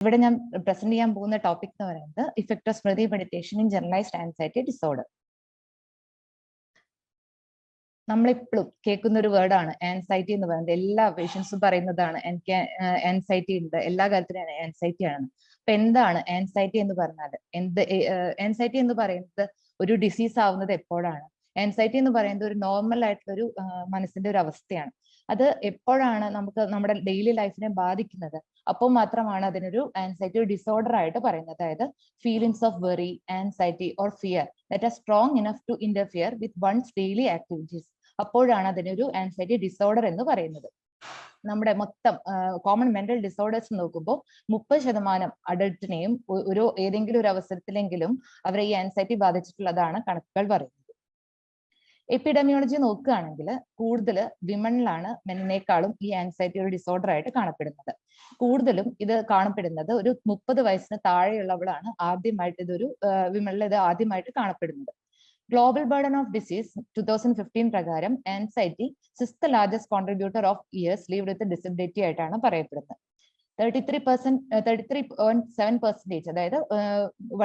ഇവിടെ ഞാൻ പ്രസന്റ് ചെയ്യാൻ പോകുന്ന ടോപ്പിക് എന്ന് പറയുന്നത് effect of Smriti meditation in generalised anxiety disorder. നമ്മളിപ്പോഴും കേൾക്കുന്ന ഒരു വേർഡാണ് ആൻസൈറ്റി എന്ന് പറയുന്നത്. എല്ലാ പേഷ്യൻസും പറയുന്നതാണ് എനിക്ക് ആൻസൈറ്റി ഉണ്ട്, എല്ലാ കാര്യത്തിലും ആൻസൈറ്റി ആണ്. അപ്പൊ എന്താണ് ആൻസൈറ്റി എന്ന് പറഞ്ഞാൽ? ആൻസൈറ്റി എന്ന് പറയുന്നത് ഒരു ഡിസീസ് ആവുന്നത് എപ്പോഴാണ്? ആൻസൈറ്റി എന്ന് പറയുന്നത് ഒരു നോർമൽ ആയിട്ടുള്ള ഒരു മനസ്സിന്റെ ഒരു അവസ്ഥയാണ്. അത് എപ്പോഴാണ് നമുക്ക് നമ്മുടെ ഡെയിലി ലൈഫിനെ ബാധിക്കുന്നത്, അപ്പോൾ മാത്രമാണ് അതിനൊരു ആൻസൈറ്റി ഡിസോർഡർ ആയിട്ട് പറയുന്നത്. അതായത് feelings of worry, anxiety or fear that are strong enough to interfere with one's daily activities, അപ്പോഴാണ് അതിനൊരു ആൻസൈറ്റി ഡിസോർഡർ എന്ന് പറയുന്നത്. നമ്മുടെ മൊത്തം കോമൺ മെന്റൽ ഡിസോർഡേഴ്സ് നോക്കുമ്പോൾ 30% അഡൾട്ടിനെയും ഒരു ഏതെങ്കിലും ഒരു അവസരത്തിലെങ്കിലും അവരെ ഈ ആൻസൈറ്റി ബാധിച്ചിട്ടുള്ളതാണ് കണക്കുകൾ പറയുന്നത്. എപ്പിഡമിയോളജി നോക്കുകയാണെങ്കിൽ കൂടുതൽ വിമണിലാണ് മെന്നിനേക്കാളും ഈ ആൻസൈറ്റി ഒരു ഡിസോർഡർ ആയിട്ട് കാണപ്പെടുന്നത്. കൂടുതലും ഇത് കാണപ്പെടുന്നത് ഒരു 30 വയസ്സിന് താഴെയുള്ളവളാണ് ആദ്യമായിട്ട് ഇതൊരു വിമണിൽ ഇത് ആദ്യമായിട്ട് കാണപ്പെടുന്നത്. ഗ്ലോബൽ ബർഡൻ ഓഫ് ഡിസീസ് 2015 പ്രകാരം anxiety 6th largest contributor of years lived with a disability ആയിട്ടാണ് പറയപ്പെടുന്നത്. 33.7%, അതായത്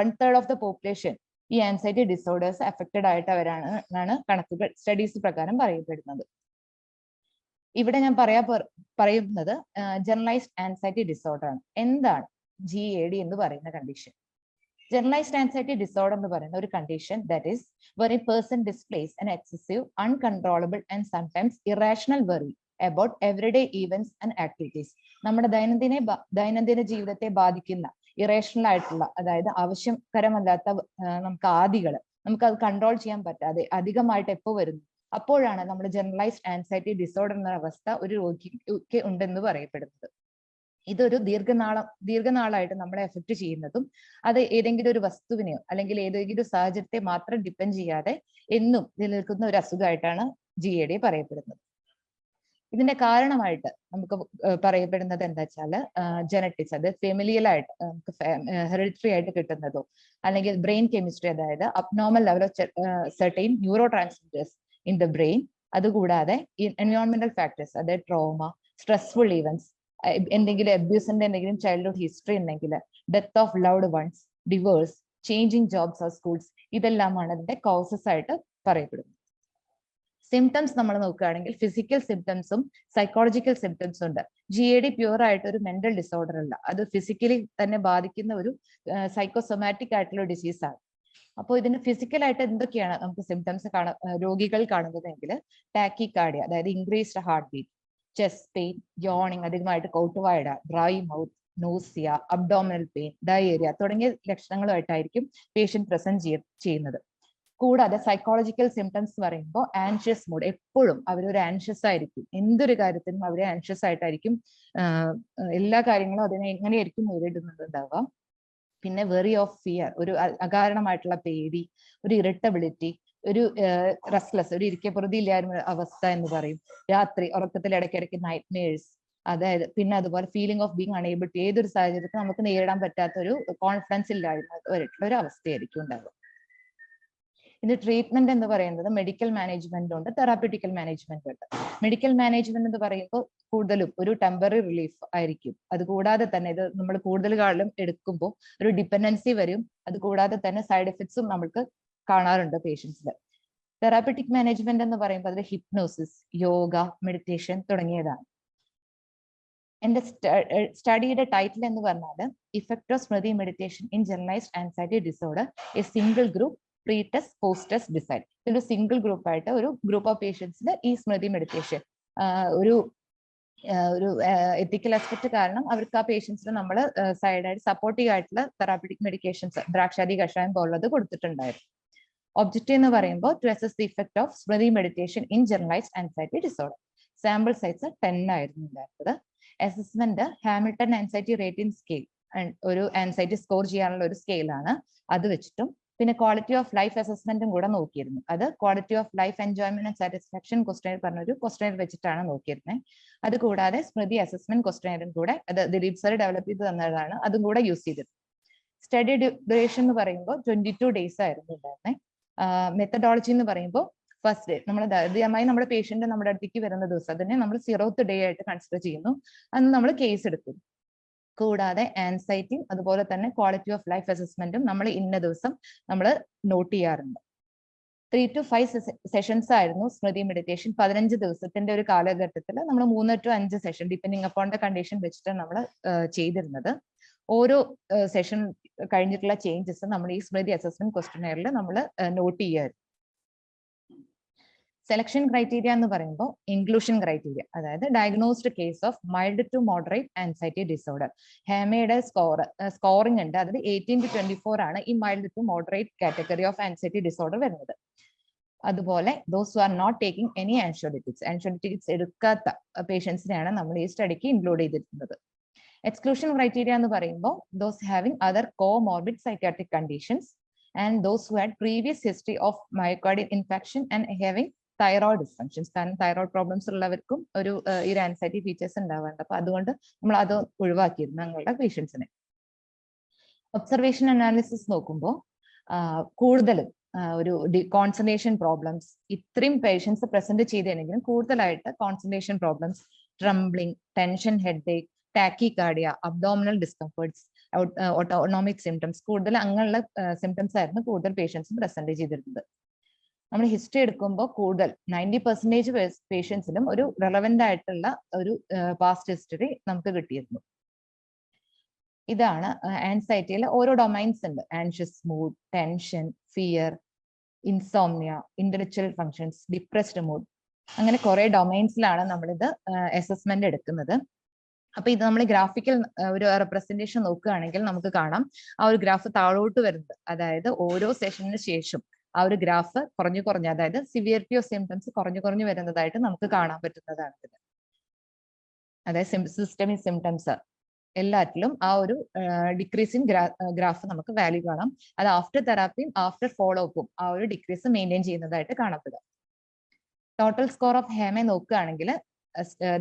1/3 ഓഫ് ദ പോപ്പുലേഷൻ ഈ ആൻസൈറ്റി ഡിസോർഡേഴ്സ് അഫക്റ്റഡ് ആയിട്ട് അവരാണ് കണക്കുകൾ സ്റ്റഡീസ് പ്രകാരം പറയപ്പെടുന്നത്. ഇവിടെ ഞാൻ പറയുന്നത് ജനറലൈസ്ഡ് ആൻസൈറ്റി ഡിസോർഡർ ആണ്. എന്താണ് GAD എന്ന് പറയുന്ന കണ്ടീഷൻ? ജനറലൈസ്ഡ് ആൻസൈറ്റി ഡിസോർഡർ എന്ന് പറയുന്ന ഒരു condition that is where a person displays an excessive, uncontrollable and sometimes irrational worry about everyday events and activities. നമ്മുടെ ദൈനംദിന ജീവിതത്തെ ബാധിക്കുന്ന ഇറേഷണൽ ആയിട്ടുള്ള, അതായത് ആവശ്യകരമല്ലാത്ത നമുക്ക് അത് കൺട്രോൾ ചെയ്യാൻ പറ്റാതെ അധികമായിട്ട് എപ്പോൾ വരുന്നു, അപ്പോഴാണ് നമ്മൾ ജനറലൈസ്ഡ് ആൻസൈറ്റി ഡിസോർഡർ എന്ന അവസ്ഥ ഒരു രോഗിക്ക് ഉണ്ടെന്ന് പറയപ്പെടുന്നത്. ഇതൊരു ദീർഘനാളായിട്ട് നമ്മളെ എഫക്ട് ചെയ്യുന്നതും അത് ഏതെങ്കിലും ഒരു വസ്തുവിനെയോ അല്ലെങ്കിൽ ഏതെങ്കിലും ഒരു സാഹചര്യത്തെ മാത്രം ഡിപ്പെൻഡ് ചെയ്യാതെ എന്നും നിലനിൽക്കുന്ന ഒരു അസുഖമായിട്ടാണ് GAD പറയപ്പെടുന്നത്. ഇതിന്റെ കാരണമായിട്ട് നമുക്ക് പറയപ്പെടുന്നത് എന്താ വെച്ചാല് ജനറ്റിക്സ്, അത് ഫെമിലിയലായിട്ട് നമുക്ക് ഹെറിഡിറ്ററി ആയിട്ട് കിട്ടുന്നതോ അല്ലെങ്കിൽ ബ്രെയിൻ കെമിസ്ട്രി, അതായത് abnormal level of certain neuro transmitters in the brain, അതുകൂടാതെ എൻവയോൺമെന്റൽ ഫാക്ടേഴ്സ്, അതായത് ട്രോമ, സ്ട്രെസ്ഫുൾ ഈവൻസ്, എന്തെങ്കിലും അബ്യൂസിന്റെ എന്തെങ്കിലും ചൈൽഡ്ഹുഡ് ഹിസ്റ്ററി ഉണ്ടെങ്കിൽ, death of loved once, divorce, changing jobs or schools, ഇതെല്ലാമാണ് അതിന്റെ കോസസ് ആയിട്ട് പറയപ്പെടുന്നത്. സിംറ്റംസ് നമ്മൾ നോക്കുകയാണെങ്കിൽ ഫിസിക്കൽ സിംറ്റംസും സൈക്കോളജിക്കൽ സിംറ്റംസും ഉണ്ട്. GAD പ്യൂർ ആയിട്ട് ഒരു മെന്റൽ ഡിസോർഡർ അല്ല, അത് ഫിസിക്കലി തന്നെ ബാധിക്കുന്ന ഒരു സൈക്കോസൊമാറ്റിക് ആയിട്ടുള്ള ഡിസീസ് ആണ്. അപ്പോൾ ഇതിന് ഫിസിക്കലായിട്ട് എന്തൊക്കെയാണ് നമുക്ക് സിംറ്റംസ് രോഗികൾ കാണുന്നതെങ്കിൽ ടാക്കികാർഡിയ, അതായത് increased heart beat, chest pain, yawning, അധികമായിട്ട് കോട്ടുവായിട, dry mouth, nausea, abdominal pain, diarrhoea തുടങ്ങിയ ലക്ഷണങ്ങളുമായിട്ടായിരിക്കും പേഷ്യന്റ് പ്രസന്റ് ചെയ്യുന്നത്. കൂടാതെ സൈക്കോളജിക്കൽ സിംറ്റംസ് പറയുമ്പോൾ ആൻഷ്യസ് മൂഡ്, എപ്പോഴും അവരൊരു ആൻഷ്യസ് ആയിരിക്കും, എന്തൊരു കാര്യത്തിനും അവരെ ആൻഷ്യസ് ആയിട്ടായിരിക്കും, എല്ലാ കാര്യങ്ങളും അതിനെ എങ്ങനെയായിരിക്കും നേരിടുന്നുണ്ടാവുക. പിന്നെ വെറി ഓഫ് ഫിയർ, ഒരു അകാരണമായിട്ടുള്ള പേടി, ഒരു ഇറിറ്റബിലിറ്റി, ഒരു റെസ്റ്റ്ലെസ്, ഒരു ഇരിക്കപ്പുറതിയില്ലായ്മ അവസ്ഥ എന്ന് പറയും. രാത്രി ഉറക്കത്തിൽ ഇടയ്ക്കിടയ്ക്ക് നൈറ്റ്മെയർസ്, അതായത് പിന്നെ അതുപോലെ feeling of being unable to, ഏതൊരു സാഹചര്യത്തിൽ നമുക്ക് നേരിടാൻ പറ്റാത്ത ഒരു കോൺഫിഡൻസ് ഇല്ലായ്മ ഒരു അവസ്ഥയായിരിക്കും ഉണ്ടാവുക. ഇത് ട്രീറ്റ്മെന്റ് എന്ന് പറയുന്നത് മെഡിക്കൽ മാനേജ്മെന്റ് ഉണ്ട്, തെറാപ്യൂട്ടിക്കൽ മാനേജ്മെന്റ് ഉണ്ട്. മെഡിക്കൽ മാനേജ്മെന്റ് എന്ന് പറയുമ്പോൾ കൂടുതലും ഒരു ടെമ്പററി റിലീഫ് ആയിരിക്കും. അതുകൂടാതെ തന്നെ ഇത് നമ്മൾ കൂടുതൽ കാലം എടുക്കുമ്പോൾ ഒരു ഡിപ്പെൻഡൻസി വരും. അതുകൂടാതെ തന്നെ സൈഡ് എഫക്ട്സും നമുക്ക് കാണാറുണ്ട് പേഷ്യൻസിൽ. തെറാപ്യൂട്ടിക് മാനേജ്മെന്റ് എന്ന് പറയുമ്പോൾ അതിൽ ഹിപ്നോസിസ്, യോഗ, മെഡിറ്റേഷൻ തുടങ്ങിയതാണ്. എന്റെ സ്റ്റഡിയുടെ ടൈറ്റിൽ എന്ന് പറഞ്ഞാൽ effect of Smriti meditation in generalised anxiety disorder, a single group, pre test, post test, design. ഇതൊരു സിംഗിൾ ഗ്രൂപ്പ് ആയിട്ട് ഒരു ഗ്രൂപ്പ് ഓഫ് പേഷ്യൻസിന് ഈ സ്മൃതി മെഡിറ്റേഷൻ ഒരു എത്തിക്കൽ ആസ്പെക്ട് കാരണം അവർക്ക് ആ പേഷ്യൻസിന് നമ്മൾ സൈഡായിട്ട് സപ്പോർട്ടീവ് ആയിട്ടുള്ള തെറാപ്യൂട്ടിക് മെഡിക്കേഷൻസ്, ദ്രാക്ഷാദി കഷായം പോലുള്ളത് കൊടുത്തിട്ടുണ്ടായിരുന്നു. ഒബ്ജക്റ്റീവ് എന്ന് പറയുമ്പോൾ to assess the effect of Smriti meditation in generalised anxiety disorder. Sample size 10 ആയിരുന്നു ഉണ്ടായിരുന്നത്. Assessment Hamilton anxiety rating scale, ഒരു ആൻസൈറ്റി സ്കോർ ചെയ്യാനുള്ള ഒരു സ്കെയിലാണ്, അത് വെച്ചിട്ടും പിന്നെ ക്വാളിറ്റി ഓഫ് ലൈഫ് അസസ്മെന്റും കൂടെ നോക്കിയിരുന്നു. അത് quality of life enjoyment and satisfaction question പറഞ്ഞൊരു ക്വസ്റ്റ്യൻ വെച്ചിട്ടാണ് നോക്കിയിരുന്നത്. അതുകൂടാതെ സ്മൃതി അസസ്മെന്റ് ക്വസ്റ്റ്യനും കൂടെ അത് ദിലീപ് സർ ഡെവലപ്പ് ചെയ്ത് തന്നതാണ്, അതും കൂടെ യൂസ് ചെയ്തത്. സ്റ്റഡി ഡ്യൂറേഷൻ എന്ന് പറയുമ്പോൾ 22 days ആയിരുന്നു ഉണ്ടായിരുന്നത്. മെത്തഡോളജി എന്ന് പറയുമ്പോൾ ഫസ്റ്റ് ഡേ നമ്മൾ ആദ്യമായി നമ്മുടെ പേഷ്യന്റ് നമ്മുടെ അടുത്തേക്ക് വരുന്ന ദിവസം അതിനെ നമ്മൾ 0th day ആയിട്ട് കൺസിഡർ ചെയ്യുന്നു. അന്ന് നമ്മൾ കേസ് എടുക്കുന്നു. കൂടാതെ ആൻസൈറ്റിയും അതുപോലെ തന്നെ ക്വാളിറ്റി ഓഫ് ലൈഫ് അസസ്മെന്റും നമ്മൾ ഇന്ന ദിവസം നമ്മൾ നോട്ട് ചെയ്യാറുണ്ട്. 3 to 5 സെഷൻസ് ആയിരുന്നു സ്മൃതി മെഡിറ്റേഷൻ. 15 ദിവസത്തിന്റെ ഒരു കാലഘട്ടത്തിൽ നമ്മൾ 3 to 5 session depending upon the condition വെച്ചിട്ട് നമ്മൾ ചെയ്തിരുന്നത്. ഓരോ സെഷൻ കഴിഞ്ഞിട്ടുള്ള ചേഞ്ചസ് നമ്മൾ ഈ സ്മൃതി അസസ്മെന്റ് ക്വസ്റ്റ്യനെയറിൽ നമ്മൾ നോട്ട് ചെയ്യാറുണ്ട്. സെലക്ഷൻ ക്രൈറ്റീരിയ എന്ന് പറയുമ്പോൾ ഇൻക്ലൂഷൻ ക്രൈറ്റീരിയ, അതായത് diagnosed case of mild to moderate anxiety disorder. ഹേമയുടെ സ്കോറിംഗ് ഉണ്ട്, അതിൽ 18 to 24 ആണ് ഈ mild to moderate category of anxiety disorder വരുന്നത്. അതുപോലെ those who are not taking any anxiolytics എടുക്കാത്ത പേഷ്യൻസിനെയാണ് നമ്മൾ ഈ സ്റ്റഡിക്ക് ഇൻക്ലൂഡ് ചെയ്തിരിക്കുന്നത്. എക്സ്ക്ലൂഷൻ ക്രൈറ്റീരിയ എന്ന് പറയുമ്പോൾ those having other comorbid psychiatric conditions and those who had previous history of myocardial infection and having thyroid dysfunctions. കാരണം തൈറോയിഡ് പ്രോബ്ലംസ് ഉള്ളവർക്കും ഒരു ഈ ആൻസൈറ്റി ഫീച്ചേഴ്സ് ഉണ്ടാവാറുണ്ട്. അപ്പൊ അതുകൊണ്ട് നമ്മൾ അത് ഒഴിവാക്കിയിരുന്നു ഞങ്ങളുടെ പേഷ്യൻസിനെ. ഒബ്സർവേഷൻ അനാലിസിസ് നോക്കുമ്പോൾ കൂടുതലും ഒരു കോൺസെൻട്രേഷൻ പ്രോബ്ലംസ് ഇത്രയും പേഷ്യൻസ് പ്രസന്റ് ചെയ്തിട്ടുണ്ടെങ്കിലും കൂടുതലായിട്ട് concentration problems, trembling, tension, headache, tachycardia, abdominal discomforts, autonomic symptoms, കൂടുതൽ അങ്ങനെയുള്ള സിംറ്റംസ് ആയിരുന്നു കൂടുതൽ പേഷ്യൻസും പ്രസന്റ് ചെയ്തിരുന്നത്. നമ്മൾ ഹിസ്റ്ററി എടുക്കുമ്പോൾ കൂടുതൽ 90% പേഷ്യൻസിലും ഒരു റെലവെന്റ് ആയിട്ടുള്ള ഒരു പാസ്റ്റ് ഹിസ്റ്ററി നമുക്ക് കിട്ടിയിരുന്നു. ഇതാണ് ആൻസൈറ്റിയിലെ ഓരോ ഡൊമൈൻസ് ഉണ്ട്. Anxious mood, tension, fear, insomnia, intellectual functions, depressed mood, അങ്ങനെ കുറെ ഡൊമൈൻസിലാണ് നമ്മളിത് അസസ്മെന്റ് എടുക്കുന്നത്. അപ്പൊ ഇത് നമ്മൾ ഗ്രാഫിക്കൽ ഒരു റെപ്രസെന്റേഷൻ നോക്കുകയാണെങ്കിൽ നമുക്ക് കാണാം ആ ഒരു ഗ്രാഫ് താഴോട്ട് വരുന്നത്. അതായത് ഓരോ സെഷന് ശേഷം ആ ഒരു ഗ്രാഫ് കുറഞ്ഞു അതായത് സിവിയറിറ്റി ഓഫ് സിംറ്റംസ് കുറഞ്ഞു വരുന്നതായിട്ട് നമുക്ക് കാണാൻ പറ്റുന്നതാണ് ഇത്. അതായത് സിസ്റ്റമിക് സിംറ്റംസ് എല്ലാറ്റിലും ആ ഒരു ഡിക്രീസിങ് ഗ്രാഫ് നമുക്ക് വാല്യൂ കാണാം. അത് ആഫ്റ്റർ തെറാപ്പിയും ആഫ്റ്റർ ഫോളോ അപ്പും ആ ഒരു ഡിക്രീസ് മെയിൻറ്റെയിൻ ചെയ്യുന്നതായിട്ട് കാണപ്പെടുക. ടോട്ടൽ സ്കോർ ഓഫ് ഹേമ നോക്കുകയാണെങ്കിൽ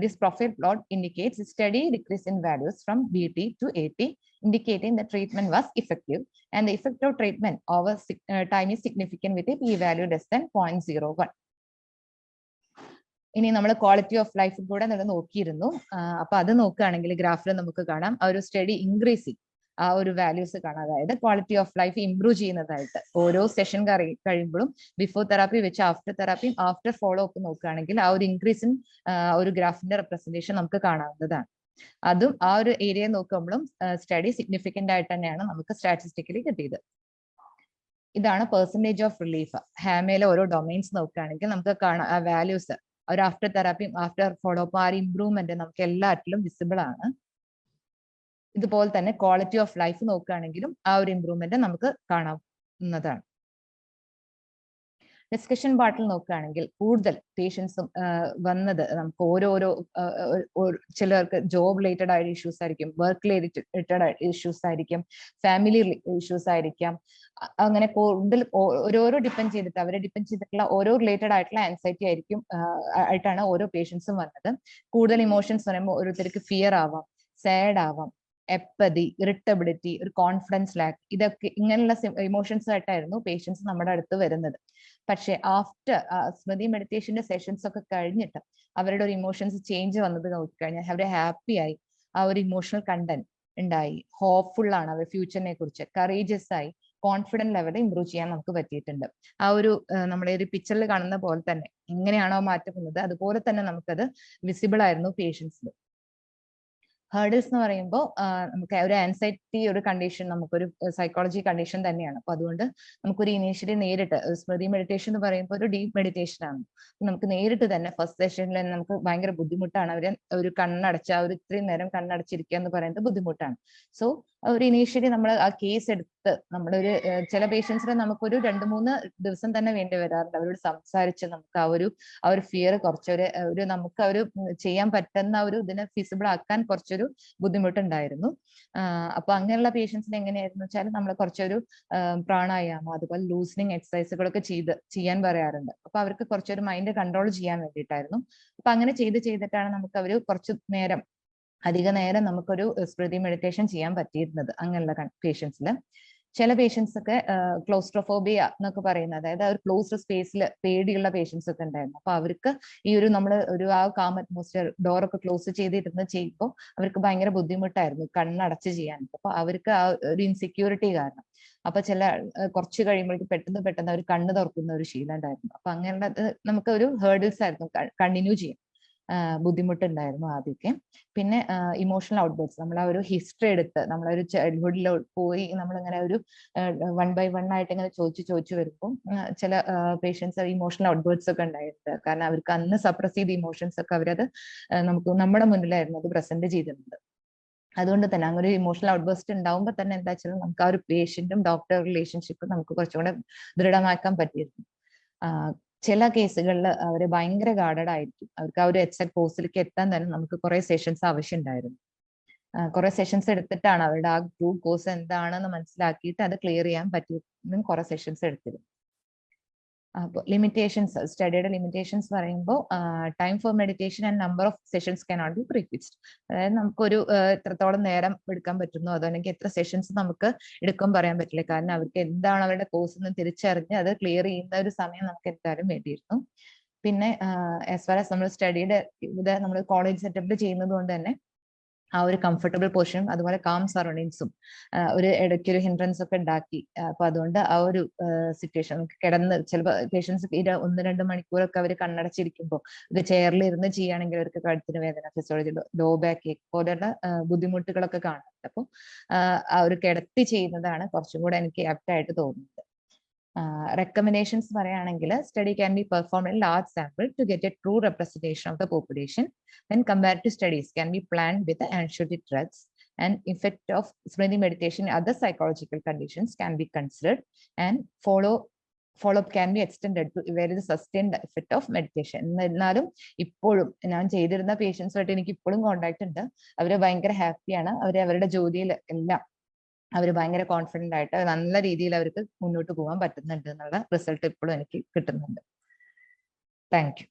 this profile plot indicates a steady decrease in values from BT to AT, indicating the treatment was effective, and the effect of treatment over time is significant with a p-value less than 0.01. ഇനി നമ്മൾ quality of life കൂടെ നോക്കിയിരുന്നു. അപ്പൊ അത് നോക്കുകയാണെങ്കിൽ ഗ്രാഫിൽ നമുക്ക് കാണാം ആ ഒരു സ്റ്റഡി ഇൻക്രീസിങ് ആ ഒരു വാല്യൂസ് കാണാം. അതായത് ക്വാളിറ്റി ഓഫ് ലൈഫ് ഇംപ്രൂവ് ചെയ്യുന്നതായിട്ട് ഓരോ സെഷൻ കഴിയുമ്പോഴും ബിഫോർ തെറാപ്പി വെച്ച് ആഫ്റ്റർ തെറാപ്പിയും ആഫ്റ്റർ ഫോളോ അപ്പ് നോക്കുകയാണെങ്കിൽ ആ ഒരു ഇൻക്രീസ് ഒരു ഗ്രാഫിന്റെ റെപ്രസെന്റേഷൻ നമുക്ക് കാണാവുന്നതാണ്. അതും ആ ഒരു ഏരിയ നോക്കുമ്പോഴും സ്റ്റഡി സിഗ്നിഫിക്കന്റ് ആയിട്ട് തന്നെയാണ് നമുക്ക് സ്റ്റാറ്റിസ്റ്റിക്കലി കിട്ടിയത്. ഇതാണ് പെർസെന്റേജ് ഓഫ് റിലീഫ്. ഹാമയിലെ ഓരോ ഡൊമൈൻസ് നോക്കുകയാണെങ്കിൽ നമുക്ക് കാണാം ആ വാല്യൂസ് ഒരു ആഫ്റ്റർ തെറാപ്പിയും ആഫ്റ്റർ ഫോളോ അപ്പ് ആ ഒരു ഇംപ്രൂവ്മെന്റ് നമുക്ക് എല്ലാറ്റിലും വിസിബിൾ ആണ്. ഇതുപോലെ തന്നെ ക്വാളിറ്റി ഓഫ് ലൈഫ് നോക്കുകയാണെങ്കിലും ആ ഒരു ഇംപ്രൂവ്മെന്റ് നമുക്ക് കാണാവുന്നതാണ്. ഡിസ്കഷൻ പാർട്ടിൽ നോക്കുകയാണെങ്കിൽ കൂടുതൽ പേഷ്യൻസും വന്നത് നമുക്ക് ഓരോരോ ചിലർക്ക് ജോബ് റിലേറ്റഡ് ആയ ഇഷ്യൂസ് ആയിരിക്കും, വർക്ക് റിലേറ്റഡ് ആയ ഇഷ്യൂസ് ആയിരിക്കും, ഫാമിലി ഇഷ്യൂസ് ആയിരിക്കാം. അങ്ങനെ കൂടുതൽ ഓരോരോ ഡിപ്പെൻഡ് ചെയ്തിട്ട് അവരെ ഡിപ്പെൻഡ് ചെയ്തിട്ടുള്ള ഓരോ റിലേറ്റഡ് ആയിട്ടുള്ള ആൻസൈറ്റി ആയിരിക്കും ആയിട്ടാണ് ഓരോ പേഷ്യൻസും വന്നത്. കൂടുതൽ ഇമോഷൻസ് പറയുമ്പോൾ ഓരോരുത്തർക്ക് ഫിയർ ആവാം, സാഡ് ആവാം, എപ്പതി, ഇറിറ്റബിലിറ്റി, ഒരു കോൺഫിഡൻസ് ലാക്ക്, ഇതൊക്കെ ഇങ്ങനെയുള്ള ഇമോഷൻസ് ആയിട്ടായിരുന്നു പേഷ്യൻസ് നമ്മുടെ അടുത്ത് വരുന്നത്. പക്ഷെ ആഫ്റ്റർ സ്മൃതി മെഡിറ്റേഷന്റെ സെഷൻസ് ഒക്കെ കഴിഞ്ഞിട്ട് അവരുടെ ഒരു ഇമോഷൻസ് ചേഞ്ച് വന്നത് നോക്കിക്കഴിഞ്ഞാൽ അവരെ ഹാപ്പി ആയി, ആ ഒരു ഇമോഷണൽ കണ്ടന്റ് ഉണ്ടായി, ഹോപ്പ്ഫുൾ ആണ് അവർ ഫ്യൂച്ചറിനെ കുറിച്ച്, കറേജസ് ആയി, കോൺഫിഡന്റ് ലെവൽ ഇംപ്രൂവ് ചെയ്യാൻ നമുക്ക് പറ്റിയിട്ടുണ്ട്. ആ ഒരു നമ്മുടെ ഒരു പിക്ചറിൽ കാണുന്ന പോലെ തന്നെ എങ്ങനെയാണോ മാറ്റം വന്നത് അതുപോലെ തന്നെ നമുക്കത് വിസിബിൾ ആയിരുന്നു പേഷ്യൻസിൽ. ഹേർഡിൽസ് എന്ന് പറയുമ്പോൾ നമുക്ക് ഒരു ആൻസൈറ്റി ഒരു കണ്ടീഷൻ, നമുക്കൊരു സൈക്കോളജി കണ്ടീഷൻ തന്നെയാണ്. അപ്പൊ അതുകൊണ്ട് നമുക്കൊരു ഇനീഷ്യലി നേരിട്ട് സ്മൃതി മെഡിറ്റേഷൻ എന്ന് പറയുമ്പോൾ ഒരു ഡീപ്പ് മെഡിറ്റേഷൻ ആണ്. നമുക്ക് നേരിട്ട് തന്നെ ഫസ്റ്റ് സെഷനിൽ തന്നെ നമുക്ക് ഭയങ്കര ബുദ്ധിമുട്ടാണ്. അവരെ ഒരു കണ്ണടച്ച ഒരു ഇത്രയും നേരം കണ്ണടച്ചിരിക്കുക എന്ന് പറയുന്നത് ബുദ്ധിമുട്ടാണ്. സോ ഒരു ഇനീഷ്യലി നമ്മൾ ആ കേസ് എടുത്ത് നമ്മളൊരു ചില പേഷ്യൻസിന് നമുക്കൊരു 2-3 ദിവസം തന്നെ വേണ്ടി വരാറുണ്ട്. അവരോട് സംസാരിച്ച് നമുക്ക് ആ ഒരു ഫിയർ കുറച്ചൊരു നമുക്ക് ഒരു ചെയ്യാൻ പറ്റുന്ന ഒരു ഇതിനെ ഫീസിബിൾ ആക്കാൻ കുറച്ചൊരു ബുദ്ധിമുട്ടുണ്ടായിരുന്നു. അപ്പൊ അങ്ങനെയുള്ള പേഷ്യൻസിന് എങ്ങനെയായിരുന്നു വെച്ചാൽ നമ്മൾ കുറച്ചൊരു പ്രാണായാമം അതുപോലെ ലൂസനിങ് എക്സസൈസുകളൊക്കെ ചെയ്യാൻ പറയാറുണ്ട്. അപ്പൊ അവർക്ക് കുറച്ചൊരു മൈൻഡ് കൺട്രോൾ ചെയ്യാൻ വേണ്ടിയിട്ടായിരുന്നു. അപ്പൊ അങ്ങനെ ചെയ്തിട്ടാണ് നമുക്ക് അവർ കുറച്ച് അധിക നേരം നമുക്കൊരു സ്മൃതി മെഡിറ്റേഷൻ ചെയ്യാൻ പറ്റിയിരുന്നത് അങ്ങനെയുള്ള പേഷ്യൻസിൽ. ചില പേഷ്യൻസ് ഒക്കെ ക്ലോസ്ട്രോഫോബിയ എന്നൊക്കെ പറയുന്നത്, അതായത് ഒരു ക്ലോസ്ഡ് സ്പേസിൽ പേടിയുള്ള പേഷ്യൻസ് ഒക്കെ ഉണ്ടായിരുന്നു. അപ്പൊ അവർക്ക് ഈ ഒരു നമ്മൾ ഒരു ആ കാം അറ്റ്മോസ്ഫിയർ ഡോറൊക്കെ ക്ലോസ് ചെയ്തിരുന്ന് ചെയ്യുമ്പോൾ അവർക്ക് ഭയങ്കര ബുദ്ധിമുട്ടായിരുന്നു കണ്ണടച്ച് ചെയ്യാൻ. അപ്പൊ അവർക്ക് ആ ഒരു ഇൻസെക്യൂരിറ്റി കാരണം അപ്പൊ കുറച്ച് കഴിയുമ്പോഴേക്ക് പെട്ടെന്ന് അവർ കണ്ണ് തുറക്കുന്ന ഒരു ശീലം ഉണ്ടായിരുന്നു. അപ്പൊ അങ്ങനെ നമുക്ക് ഒരു ഹേർഡിൽസ് ആയിരുന്നു കണ്ടിന്യൂ ചെയ്യാൻ ബുദ്ധിമുട്ടുണ്ടായിരുന്നു ആദ്യമൊക്കെ. പിന്നെ ഇമോഷണൽ ഔട്ട്ബേർട്സ്, നമ്മൾ ആ ഒരു ഹിസ്റ്ററി എടുത്ത് നമ്മളൊരു ചൈൽഡ്ഹുഡിൽ പോയി നമ്മളിങ്ങനെ ഒരു 1 by 1 ആയിട്ട് ഇങ്ങനെ ചോദിച്ചു വരുമ്പോൾ ചില പേഷ്യൻസ് ഇമോഷണൽ ഔട്ട്ബേർട്സ് ഒക്കെ ഉണ്ടായിട്ടുണ്ട്. കാരണം അവർക്ക് അന്ന് സപ്രസ് ചെയ്ത ഇമോഷൻസ് ഒക്കെ അവരത് നമ്മുടെ മുന്നിലായിരുന്നു അത് പ്രസന്റ് ചെയ്തിരുന്നത്. അതുകൊണ്ട് തന്നെ അങ്ങനെ ഒരു ഇമോഷണൽ ഔട്ട്ബേർസ്റ്റ് ഉണ്ടാവുമ്പോൾ തന്നെ എന്താ വെച്ചാൽ നമുക്ക് ആ ഒരു പേഷ്യന്റും ഡോക്ടർ റിലേഷൻഷിപ്പ് നമുക്ക് കുറച്ചുകൂടെ ദൃഢമാക്കാൻ പറ്റിയിരുന്നു. ചില കേസുകളിൽ അവർ ഭയങ്കര ഗാർഡഡ് ആയിരിക്കും. അവർക്ക് ആ ഒരു എക്സാക്ട് കോഴ്സിലേക്ക് എത്താൻ തന്നെ നമുക്ക് കുറെ സെഷൻസ് ആവശ്യം ഉണ്ടായിരുന്നു. കുറെ സെഷൻസ് എടുത്തിട്ടാണ് അവരുടെ ആ റൂട്ട് കോഴ്സ് എന്താണെന്ന് മനസ്സിലാക്കിയിട്ട് അത് ക്ലിയർ ചെയ്യാൻ പറ്റിയതും കുറെ സെഷൻസ് എടുത്തിരുന്നു. അപ്പോൾ ലിമിറ്റേഷൻസ്, സ്റ്റഡിയുടെ ലിമിറ്റേഷൻസ് പറയുമ്പോൾ time for meditation and number of sessions cannot be prefixed. അതായത് നമുക്കൊരു എത്രത്തോളം നേരം എടുക്കാൻ പറ്റുന്നു അതല്ലെങ്കിൽ എത്ര സെഷൻസ് നമുക്ക് എടുക്കാൻ പറയാൻ പറ്റില്ല. കാരണം അവർക്ക് എന്താണ് അവരുടെ കോഴ്സ് എന്ന് തിരിച്ചറിഞ്ഞ് അത് ക്ലിയർ ചെയ്യുന്ന ഒരു സമയം നമുക്ക് എന്തായാലും വേണ്ടിയിരുന്നു. പിന്നെ ആസ് ഫാർ ആസ് നമ്മൾ സ്റ്റഡിയുടെ ഇത് നമ്മൾ കോളേജ് സെറ്റപ്പിൽ ചെയ്യുന്നത് കൊണ്ട് തന്നെ ആ ഒരു കംഫർട്ടബിൾ പൊസിഷനും അതുപോലെ കാം സറൗണ്ടിങ്സും ഒരു ഇടയ്ക്ക് ഒരു ഹിൻഡ്രൻസ് ഒക്കെ ഉണ്ടാക്കി. അപ്പൊ അതുകൊണ്ട് ആ ഒരു സിറ്റുവേഷൻ നമുക്ക് കിടന്ന് ചിലപ്പോൾ പേഷ്യൻസ് 1-2 മണിക്കൂറൊക്കെ അവർ കണ്ണടച്ചിരിക്കുമ്പോൾ ഇത് ചെയറിൽ ഇരുന്ന് ചെയ്യുകയാണെങ്കിൽ അവർക്ക് കഴുത്തിന് വേദന, ഫിസിയോളജി, ലോ ബാക്ക് ഏക്ക് പോലെയുള്ള ബുദ്ധിമുട്ടുകളൊക്കെ കാണുന്നുണ്ട്. അപ്പോൾ ആ ഒരു കിടത്തി ചെയ്യുന്നതാണ് കുറച്ചും കൂടെ എനിക്ക് ആപ്റ്റ് ആയിട്ട് തോന്നുന്നത്. Recommendations പറയുകയാണെങ്കിൽ study can be performed in large sample to get a true representation of the population. Then comparative studies can be planned with the anxiolytic drugs, and effect of Smriti meditation and other psychological conditions can be considered, and follow-up can be extended to evaluate the sustained effect of meditation. എന്നാലും ഇപ്പോഴും ഞാൻ ചെയ്തിരുന്ന പേഷ്യൻസുമായിട്ട് എനിക്ക് ഇപ്പോഴും contact ഉണ്ട്. അവര് ഭയങ്കര ഹാപ്പിയാണ്. അവരുടെ ജോലിയിൽ എല്ലാം അവർ ഭയങ്കര കോൺഫിഡന്റ് ആയിട്ട് നല്ല രീതിയിൽ അവർക്ക് മുന്നോട്ട് പോകാൻ പറ്റുന്നുണ്ട് എന്നുള്ള റിസൾട്ട് ഇപ്പോഴും എനിക്ക് കിട്ടുന്നുണ്ട്. Thank you.